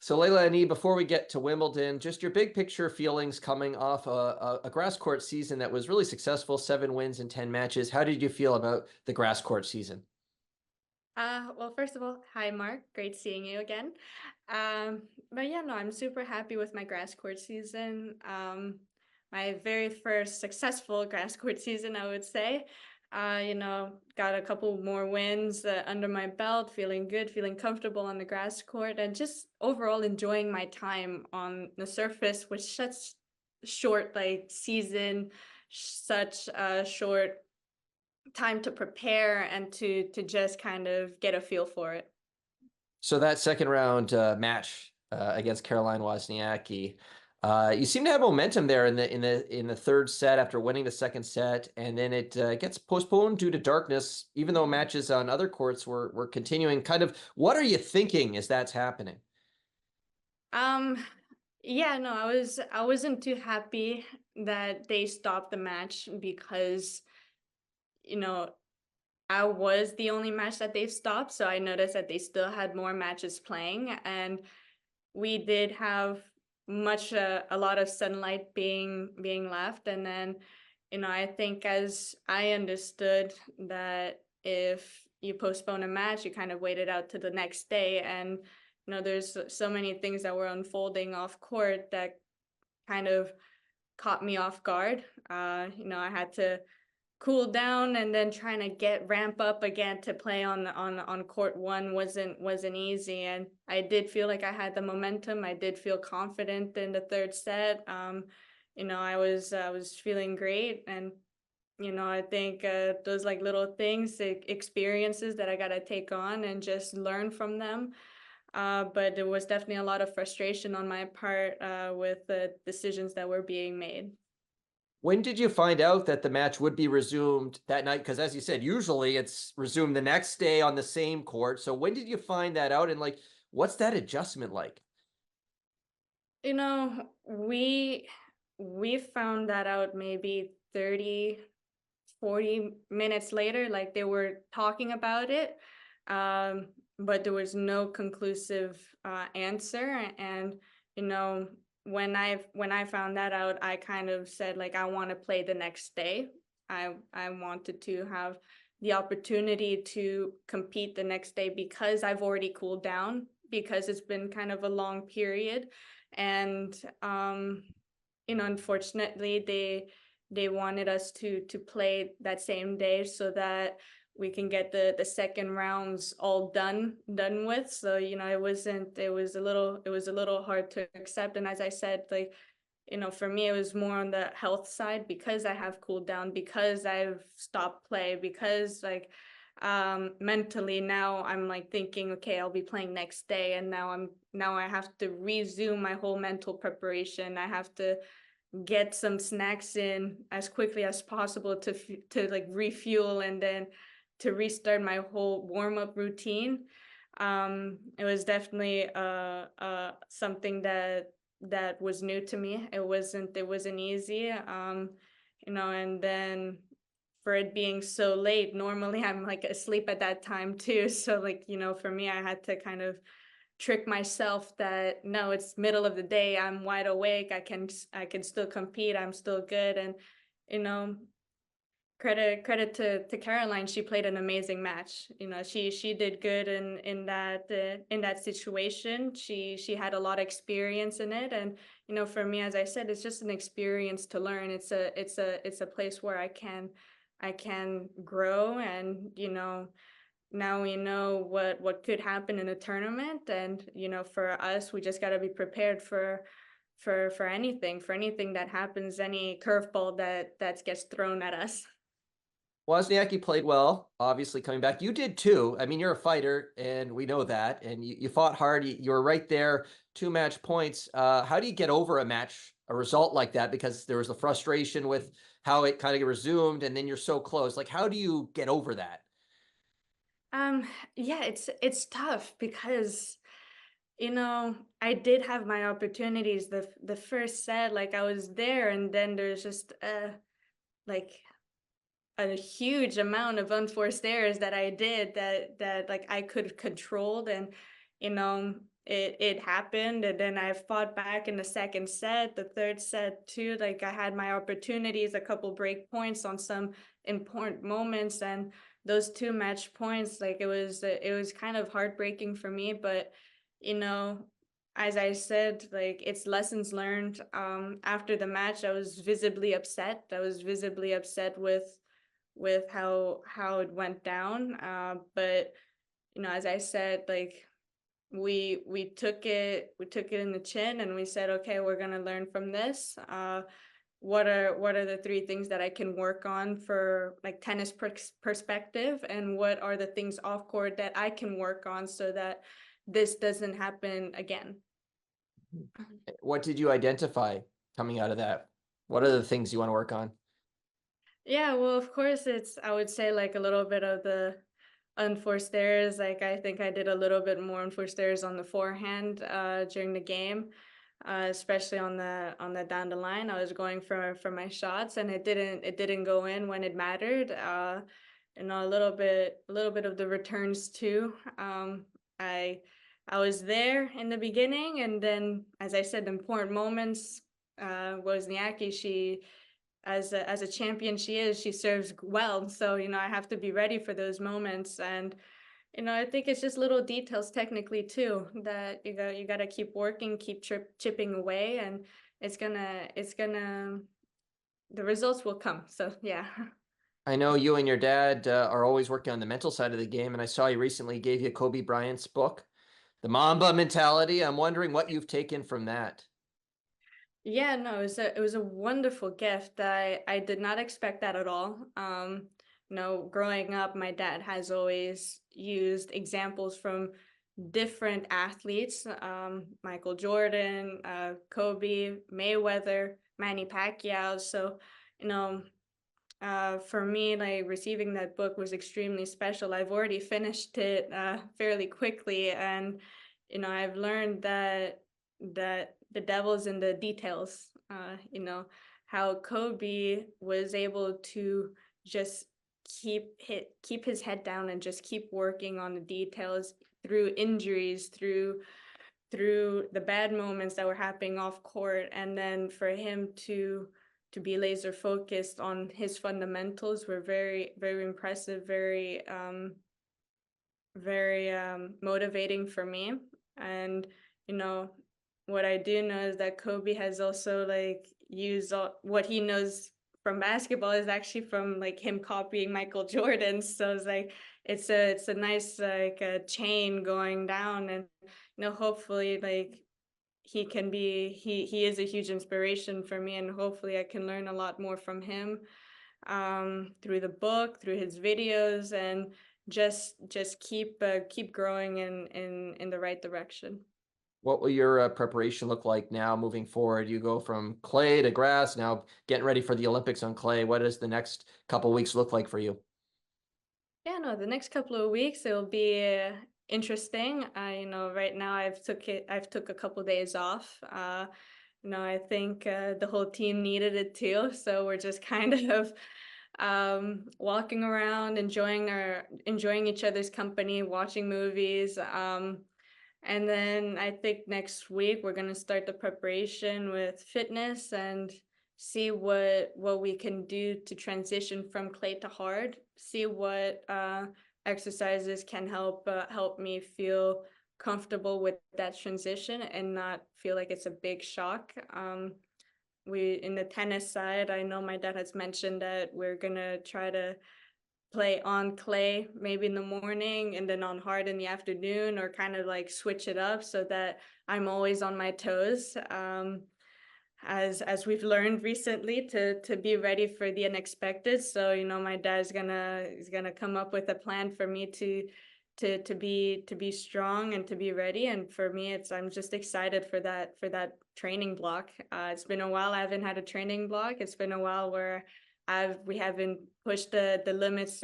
So Leylah Annie, before we get to Wimbledon, just your big picture feelings coming off a grass court season that was really successful, 7 wins in 10 matches. How did you feel about the grass court season? Well, first of all, hi Mark, great seeing you again. But yeah, no, I'm super happy with my grass court season. My very first successful grass court season, I would say. Got a couple more wins under my belt, feeling good, feeling comfortable on the grass court, and just overall enjoying my time on the surface with such short like season, such a short time to prepare and to just kind of get a feel for it. So that second round match against Caroline Wozniacki, you seem to have momentum there in the third set after winning the second set, and then it gets postponed due to darkness. Even though matches on other courts were continuing, kind of, what are you thinking as that's happening? Um, yeah, no, I wasn't too happy that they stopped the match because, you know, I was the only match that they stopped, so I noticed that they still had more matches playing, and we did have a lot of sunlight being left, and then I think as I understood that if you postpone a match, you kind of wait it out to the next day, and there's so many things that were unfolding off court that kind of caught me off guard. I had to cool down, and then trying to get ramp up again to play on court one wasn't easy, and I did feel like I had the momentum. I did feel confident in the third set. I was feeling great, and I think those like little things, experiences that I got to take on and just learn from them. But there was definitely a lot of frustration on my part with the decisions that were being made. When did you find out that the match would be resumed that night? Because as you said, usually it's resumed the next day on the same court. So when did you find that out? And like, what's that adjustment like? We found that out maybe 30, 40 minutes later, like they were talking about it. But there was no conclusive answer. And, you know, when I found that out, I kind of said like I want to play the next day. I wanted to have the opportunity to compete the next day because I've already cooled down, because it's been kind of a long period. And unfortunately they wanted us to play that same day so that we can get the second rounds all done with. So it was a little hard to accept, and as I said, like, for me it was more on the health side, because I have cooled down, because I've stopped play, because like mentally now I'm like thinking, okay, I'll be playing next day, and now I have to resume my whole mental preparation. I have to get some snacks in as quickly as possible to like refuel, and then to restart my whole warm up routine. It was definitely something that was new to me. It wasn't easy. And then for it being so late, normally I'm like asleep at that time too. So like, for me, I had to kind of trick myself that no, it's middle of the day, I'm wide awake, I can still compete, I'm still good. And you know credit to Caroline, she played an amazing match. She did good in that situation. She had a lot of experience in it, and for me, as I said, it's just an experience to learn. It's a place where I can grow, and now we know what could happen in a tournament. And for us, we just got to be prepared for anything that happens, any curveball that gets thrown at us. Wozniacki played well, obviously coming back. You did too. I mean, you're a fighter, and we know that. And you fought hard. You were right there, 2 match points. How do you get over a result like that? Because there was the frustration with how it kind of resumed, and then you're so close. Like, how do you get over that? Yeah, it's tough because I did have my opportunities. The first set, like I was there, and then there's just like a huge amount of unforced errors that I did that like I could have controlled. And you know it happened, and then I fought back in the second set, the third set too. Like I had my opportunities, a couple break points on some important moments, and those two match points, like it was kind of heartbreaking for me, but you know, as I said, like it's lessons learned. After the match, I was visibly upset. I was visibly upset with how it went down. But you know, as I said, like we took it in the chin and we said, okay, we're gonna learn from this. What are the three things that I can work on for like tennis perspective, and what are the things off court that I can work on so that this doesn't happen again. What did you identify coming out of that? What are the things you want to work on? Yeah, well, of course, it's, I would say, like a little bit of the unforced errors. Like I think I did a little bit more unforced errors on the forehand during the game, especially on the down the line. I was going for my shots, and it didn't go in when it mattered. You know, a little bit of the returns too. I I was there in the beginning, and then, as I said, the important moments. Wozniacki, she, as a champion she is, she serves well. So, you know, I have to be ready for those moments. And, you know, I think it's just little details technically too that you got to keep working, keep chipping away, and it's gonna the results will come. So, yeah. I know you and your dad are always working on the mental side of the game, and I saw you recently gave you Kobe Bryant's book, The Mamba Mentality. I'm wondering what you've taken from that. Yeah, no, it was a wonderful gift. I did not expect that at all. You know, growing up, my dad has always used examples from different athletes, Michael Jordan, Kobe, Mayweather, Manny Pacquiao. So, you know, for me, like receiving that book was extremely special. I've already finished it fairly quickly, and you know, I've learned that the devil's in the details. You know, how Kobe was able to just keep his head down and just keep working on the details through injuries, through the bad moments that were happening off court, and then for him to be laser focused on his fundamentals were very impressive, very motivating for me. And you know, what I do know is that Kobe has also like used what he knows from basketball is actually from like him copying Michael Jordan. So it's like it's a nice like a chain going down. And you know, hopefully like he is a huge inspiration for me, and hopefully I can learn a lot more from him through the book, through his videos, and just keep growing in the right direction. What will your preparation look like now moving forward? You go from clay to grass, now getting ready for the Olympics on clay. What does the next couple weeks look like for you? Yeah, no, the next couple of weeks it'll be interesting. You know, right now I've took a couple days off. You know, I think the whole team needed it too, so we're just kind of walking around, enjoying each other's company, watching movies. And then I think next week we're gonna start the preparation with fitness and see what we can do to transition from clay to hard. See what exercises can help me feel comfortable with that transition and not feel like it's a big shock. We in the tennis side, I know my dad has mentioned that we're gonna try to play on clay maybe in the morning and then on hard in the afternoon, or kind of like switch it up so that I'm always on my toes. As we've learned recently to be ready for the unexpected. So, you know, my dad's gonna is gonna come up with a plan for me to be strong and to be ready. And for me, it's I'm just excited for that training block. It's been a while I haven't had a training block. It's been a while where we haven't pushed the limits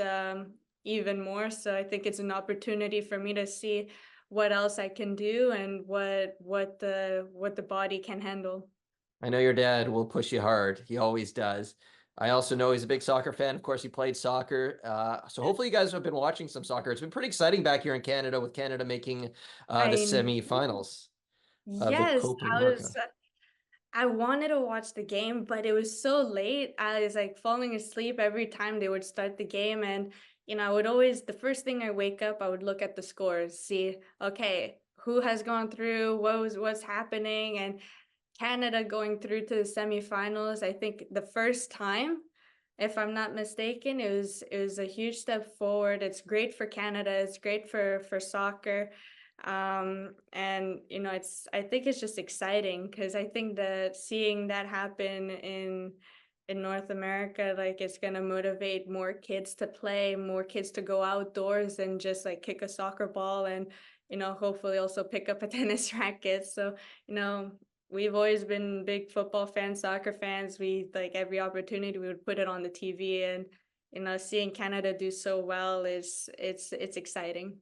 even more. So I think it's an opportunity for me to see what else I can do and what the body can handle. I know your dad will push you hard. He always does. I also know he's a big soccer fan. Of course, he played soccer. So hopefully you guys have been watching some soccer. It's been pretty exciting back here in Canada with Canada making the I know. semifinals of the Yes, Copa America. I wanted to watch the game, but it was so late. I was like falling asleep every time they would start the game. And, I would always, the first thing I wake up, I would look at the scores, see, okay, who has gone through, what's happening, and Canada going through to the semifinals. I think the first time, if I'm not mistaken, it was a huge step forward. It's great for Canada. It's great for soccer. And it's I think it's just exciting because I think that seeing that happen in North America, like it's gonna motivate more kids to play, more kids to go outdoors and just like kick a soccer ball and hopefully also pick up a tennis racket. So, you know, we've always been big football fans, soccer fans. We like every opportunity we would put it on the TV, and seeing Canada do so well is it's exciting.